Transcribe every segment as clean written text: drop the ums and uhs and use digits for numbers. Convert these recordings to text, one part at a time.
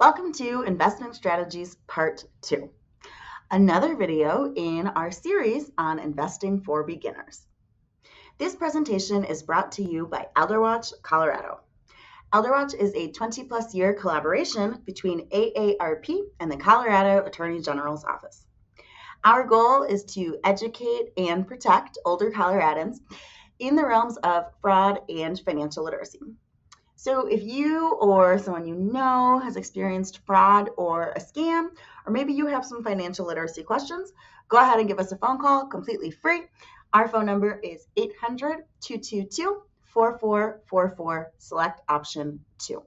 Welcome to Investment Strategies Part 2, another video in our series on investing for beginners. This presentation is brought to you by ElderWatch, Colorado. ElderWatch is a 20-plus year collaboration between AARP and the Colorado Attorney General's Office. Our goal is to educate and protect older Coloradans in the realms of fraud and financial literacy. So if you or someone you know has experienced fraud or a scam, or maybe you have some financial literacy questions, go ahead and give us a phone call completely free. Our phone number is 800-222-4444, select option 2.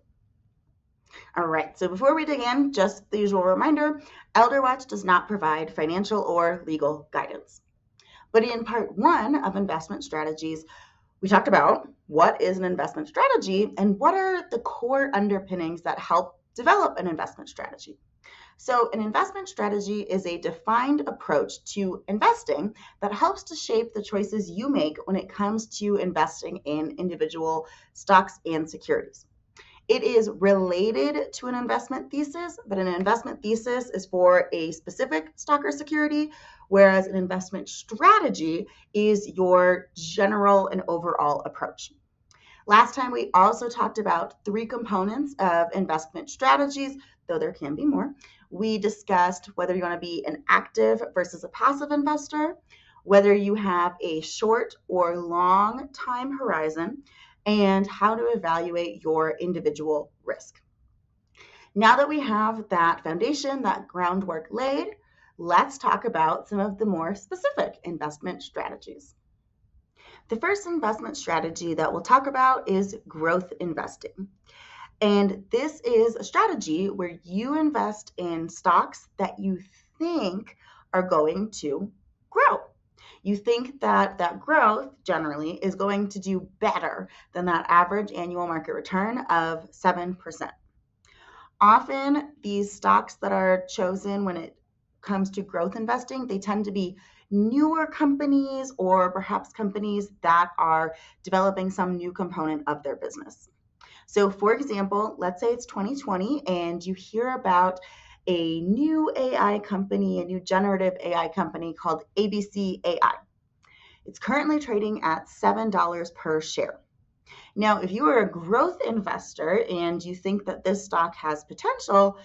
All right, so before we dig in, just the usual reminder, ElderWatch does not provide financial or legal guidance. But in part 1 of investment strategies, we talked about what is an investment strategy and what are the core underpinnings that help develop an investment strategy. So an investment strategy is a defined approach to investing that helps to shape the choices you make when it comes to investing in individual stocks and securities. It is related to an investment thesis, but an investment thesis is for a specific stock or security, whereas an investment strategy is your general and overall approach. Last time, we also talked about 3 components of investment strategies, though there can be more. We discussed whether you want to be an active versus a passive investor, whether you have a short or long time horizon, and how to evaluate your individual risk. Now that we have that foundation, that groundwork laid, let's talk about some of the more specific investment strategies. The first investment strategy that we'll talk about is growth investing. And this is a strategy where you invest in stocks that you think are going to grow. You think that that growth generally is going to do better than that average annual market return of 7%. Often these stocks that are chosen when it comes to growth investing, they tend to be newer companies or perhaps companies that are developing some new component of their business. So for example, let's say it's 2020 and you hear about a new AI company, a new generative AI company called ABC AI. It's currently trading at $7 per share. Now, if you are a growth investor and you think that this stock has potential,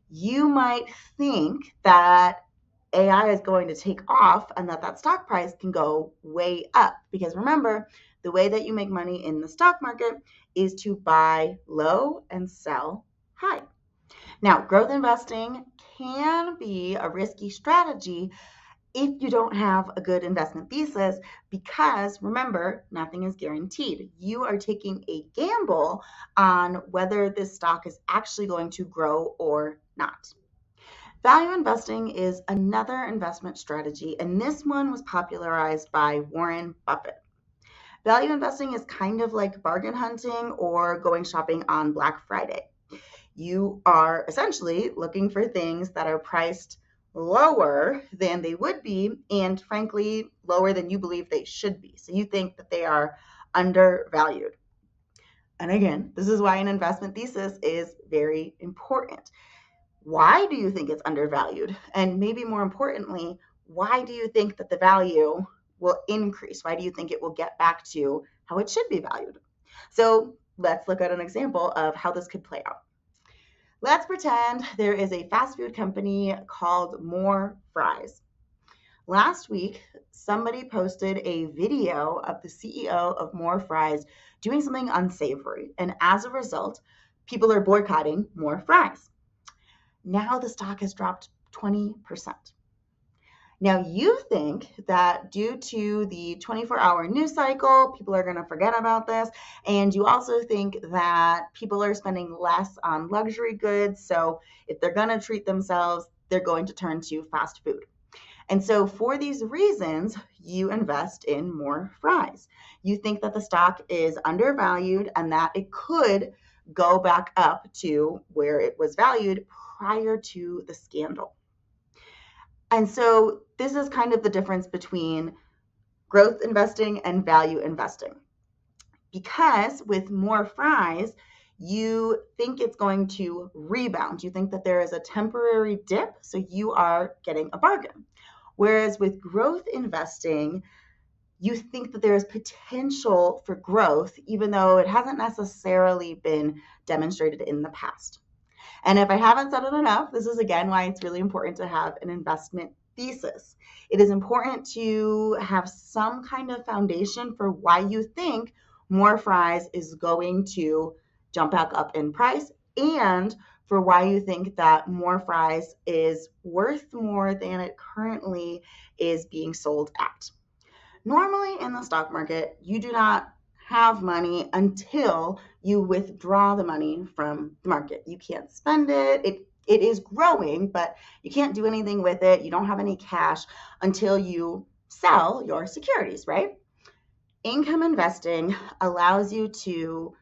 you might think that AI is going to take off and that stock price can go way up. Because remember, the way that you make money in the stock market is to buy low and sell high. Now, growth investing can be a risky strategy if you don't have a good investment thesis, because remember, nothing is guaranteed. You are taking a gamble on whether this stock is actually going to grow or not. Value investing is another investment strategy, and this one was popularized by Warren Buffett. Value investing is kind of like bargain hunting or going shopping on Black Friday. You are essentially looking for things that are priced lower than they would be, and frankly, lower than you believe they should be. So you think that they are undervalued. And again, this is why an investment thesis is very important. Why do you think it's undervalued? And maybe more importantly, why do you think that the value will increase? Why do you think it will get back to how it should be valued? So let's look at an example of how this could play out. Let's pretend there is a fast food company called More Fries. Last week, somebody posted a video of the CEO of More Fries doing something unsavory. And as a result, people are boycotting More Fries. Now the stock has dropped 20%. Now you think that due to the 24-hour news cycle, people are going to forget about this. And you also think that people are spending less on luxury goods. So if they're going to treat themselves, they're going to turn to fast food. And so for these reasons, you invest in More Fries. You think that the stock is undervalued and that it could go back up to where it was valued prior to the scandal. And so this is kind of the difference between growth investing and value investing. Because with More Fries, You think it's going to rebound. You think that there is a temporary dip, so you are getting a bargain. Whereas with growth investing, you think that there is potential for growth, even though it hasn't necessarily been demonstrated in the past. And if I haven't said it enough, this is again why it's really important to have an investment thesis. It is important to have some kind of foundation for why you think more fries is going to jump back up in price, and for why you think that more fries is worth more than it currently is being sold at. Normally in the stock market, you do not have money until you withdraw the money from the market. You can't spend it. It is growing, but you can't do anything with it. You don't have any cash until you sell your securities, right? Income investing allows you to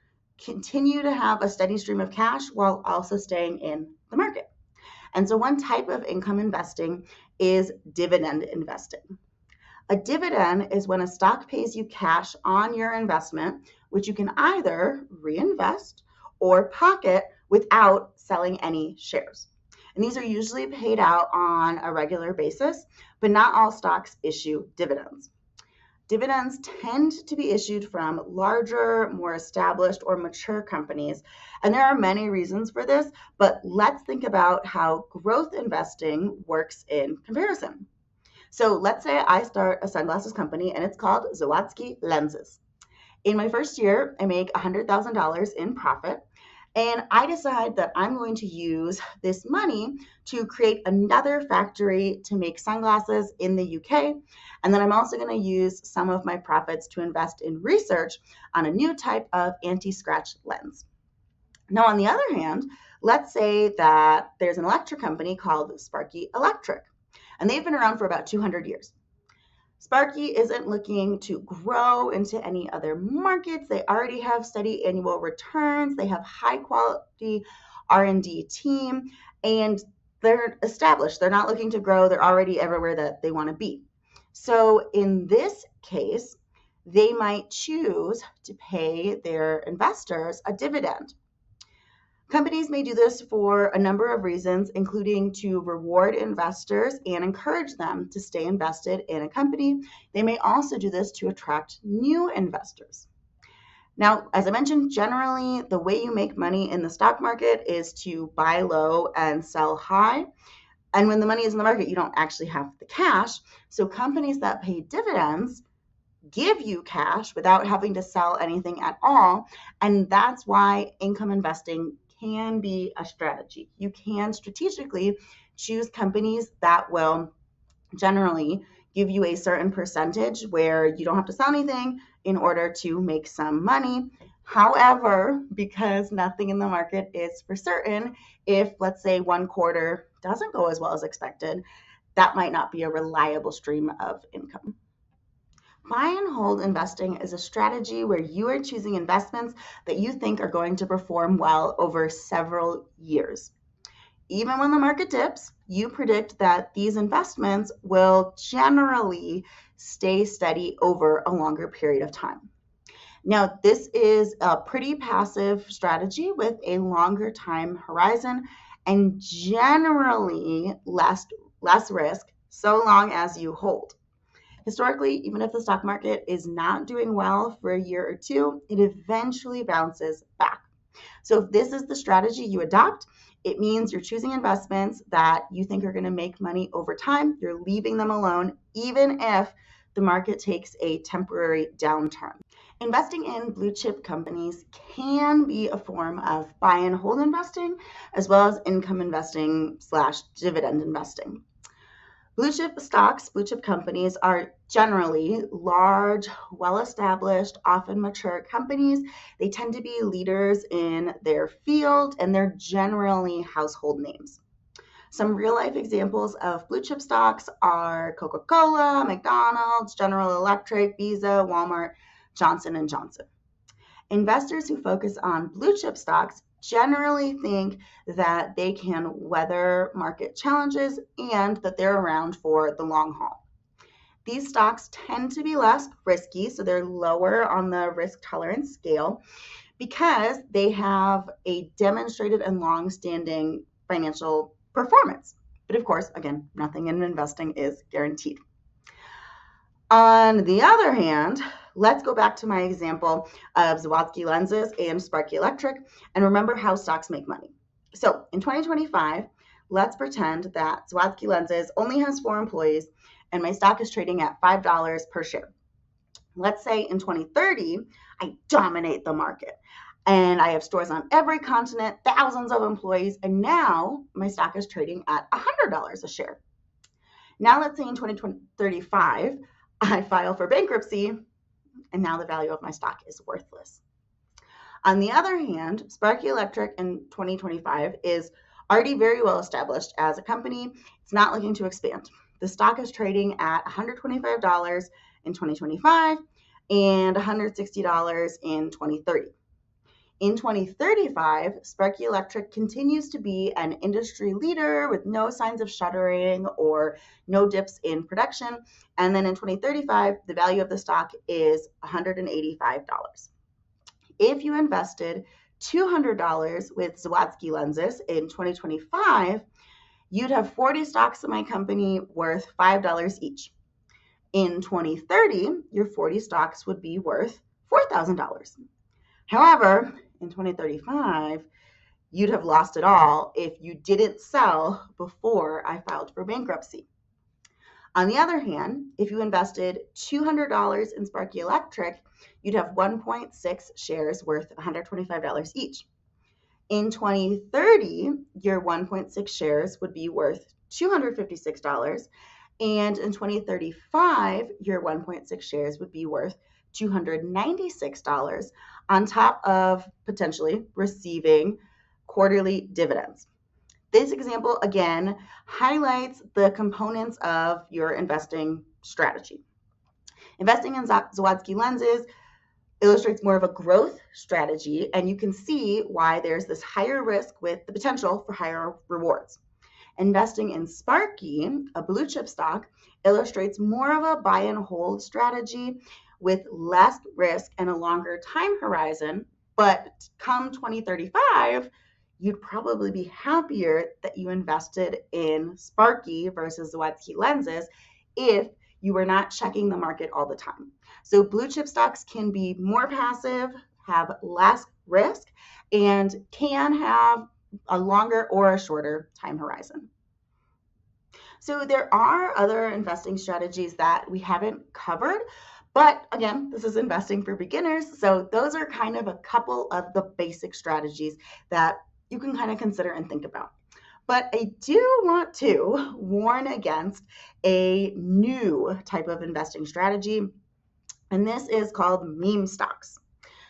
continue to have a steady stream of cash while also staying in the market. And so one type of income investing is dividend investing. A dividend is when a stock pays you cash on your investment, which you can either reinvest or pocket without selling any shares. And these are usually paid out on a regular basis, but not all stocks issue dividends. Dividends tend to be issued from larger, more established, or mature companies. And there are many reasons for this, but let's think about how growth investing works in comparison. So let's say I start a sunglasses company and it's called Zawadzki Lenses. In my first year, I make $100,000 in profit, and I decide that I'm going to use this money to create another factory to make sunglasses in the UK. And then I'm also going to use some of my profits to invest in research on a new type of anti-scratch lens. Now, on the other hand, let's say that there's an electric company called Sparky Electric, and they've been around for about 200 years. Sparky isn't looking to grow into any other markets. They already have steady annual returns. They have high quality R&D team, and they're established. They're not looking to grow. They're already everywhere that they want to be. So in this case, they might choose to pay their investors a dividend. Companies may do this for a number of reasons, including to reward investors and encourage them to stay invested in a company. They may also do this to attract new investors. Now, as I mentioned, generally, the way you make money in the stock market is to buy low and sell high. And when the money is in the market, you don't actually have the cash. So companies that pay dividends give you cash without having to sell anything at all. And that's why income investing can be a strategy. You can strategically choose companies that will generally give you a certain percentage where you don't have to sell anything in order to make some money. However, because nothing in the market is for certain, if let's say one quarter doesn't go as well as expected, that might not be a reliable stream of income. Buy and hold investing is a strategy where you are choosing investments that you think are going to perform well over several years. Even when the market dips, you predict that these investments will generally stay steady over a longer period of time. Now, this is a pretty passive strategy with a longer time horizon and generally less risk so long as you hold. Historically, even if the stock market is not doing well for a year or two, it eventually bounces back. So if this is the strategy you adopt, it means you're choosing investments that you think are going to make money over time. You're leaving them alone, even if the market takes a temporary downturn. Investing in blue chip companies can be a form of buy and hold investing, as well as income investing / dividend investing. Blue chip stocks, blue chip companies are generally large, well-established, often mature companies. They tend to be leaders in their field, and they're generally household names. Some real-life examples of blue chip stocks are Coca-Cola, McDonald's, General Electric, Visa, Walmart, Johnson & Johnson. Investors who focus on blue chip stocks generally think that they can weather market challenges and that they're around for the long haul. These stocks tend to be less risky, so they're lower on the risk tolerance scale because they have a demonstrated and long-standing financial performance. But of course, again, nothing in investing is guaranteed. On the other hand, let's go back to my example of Zawadzki lenses and Sparky Electric and remember how stocks make money. So in 2025, let's pretend that Zawadzki lenses only has 4 employees and my stock is trading at $5 per share. Let's say in 2030, I dominate the market and I have stores on every continent, thousands of employees, and now my stock is trading at $100 a share. Now let's say in 2035, I file for bankruptcy and now the value of my stock is worthless. On the other hand, Sparky Electric in 2025 is already very well established as a company. It's not looking to expand. The stock is trading at $125 in 2025 and $160 in 2030. In 2035, Sparky Electric continues to be an industry leader with no signs of shuttering or no dips in production. And then in 2035, the value of the stock is $185. If you invested $200 with Zawadzki lenses in 2025, you'd have 40 stocks in my company worth $5 each. In 2030, your 40 stocks would be worth $4,000. However, in 2035, you'd have lost it all if you didn't sell before I filed for bankruptcy. On the other hand, if you invested $200 in Sparky Electric, you'd have 1.6 shares worth $125 each. In 2030, your 1.6 shares would be worth $256, and in 2035, your 1.6 shares would be worth $296 on top of potentially receiving quarterly dividends. This example, again, highlights the components of your investing strategy. Investing in Zawadzki lenses illustrates more of a growth strategy, and you can see why there's this higher risk with the potential for higher rewards. Investing in Sparky, a blue chip stock, illustrates more of a buy and hold strategy with less risk and a longer time horizon, but come 2035, you'd probably be happier that you invested in Sparky versus Zawadzki lenses if you were not checking the market all the time. So blue chip stocks can be more passive, have less risk, and can have a longer or a shorter time horizon. So there are other investing strategies that we haven't covered, but again, this is investing for beginners. So those are kind of a couple of the basic strategies that you can kind of consider and think about. But I do want to warn against a new type of investing strategy, and this is called meme stocks.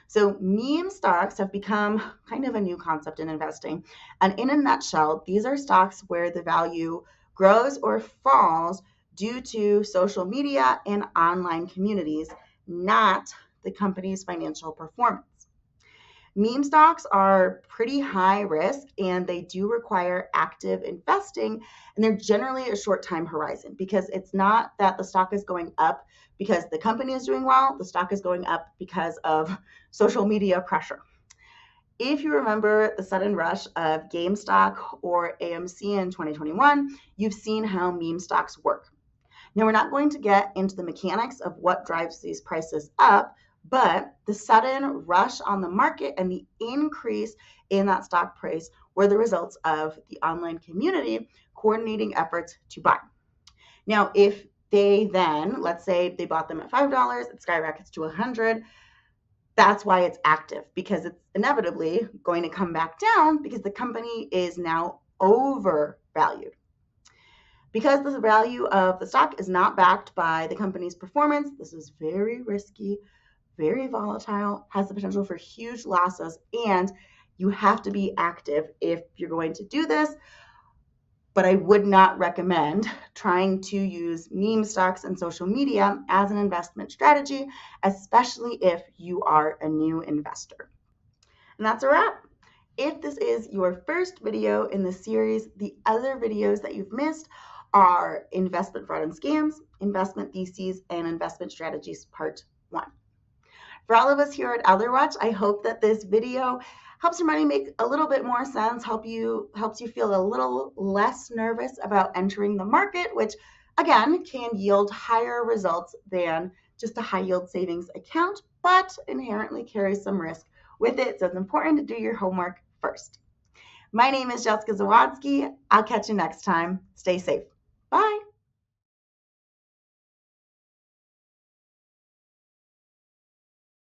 So meme stocks have become kind of a new concept in investing. And in a nutshell, these are stocks where the value grows or falls due to social media and online communities, not the company's financial performance. Meme stocks are pretty high risk and they do require active investing, and they're generally a short time horizon because it's not that the stock is going up because the company is doing well, the stock is going up because of social media pressure. If you remember the sudden rush of GameStop or AMC in 2021, you've seen how meme stocks work. Now, we're not going to get into the mechanics of what drives these prices up, but the sudden rush on the market and the increase in that stock price were the results of the online community coordinating efforts to buy. Now, if they then, let's say they bought them at $5, it skyrockets to $100, that's why it's active, because it's inevitably going to come back down because the company is now overvalued. Because the value of the stock is not backed by the company's performance, this is very risky, very volatile, has the potential for huge losses, and you have to be active if you're going to do this. But I would not recommend trying to use meme stocks and social media as an investment strategy, especially if you are a new investor. And that's a wrap. If this is your first video in the series, the other videos that you've missed are investment fraud and scams, investment theses, and investment strategies part 1. For all of us here at ElderWatch, I hope that this video helps your money make a little bit more sense, helps you feel a little less nervous about entering the market, which again can yield higher results than just a high yield savings account, but inherently carries some risk with it. So it's important to do your homework first. My name is Jessica Zawadsky. I'll catch you next time. Stay safe. Bye.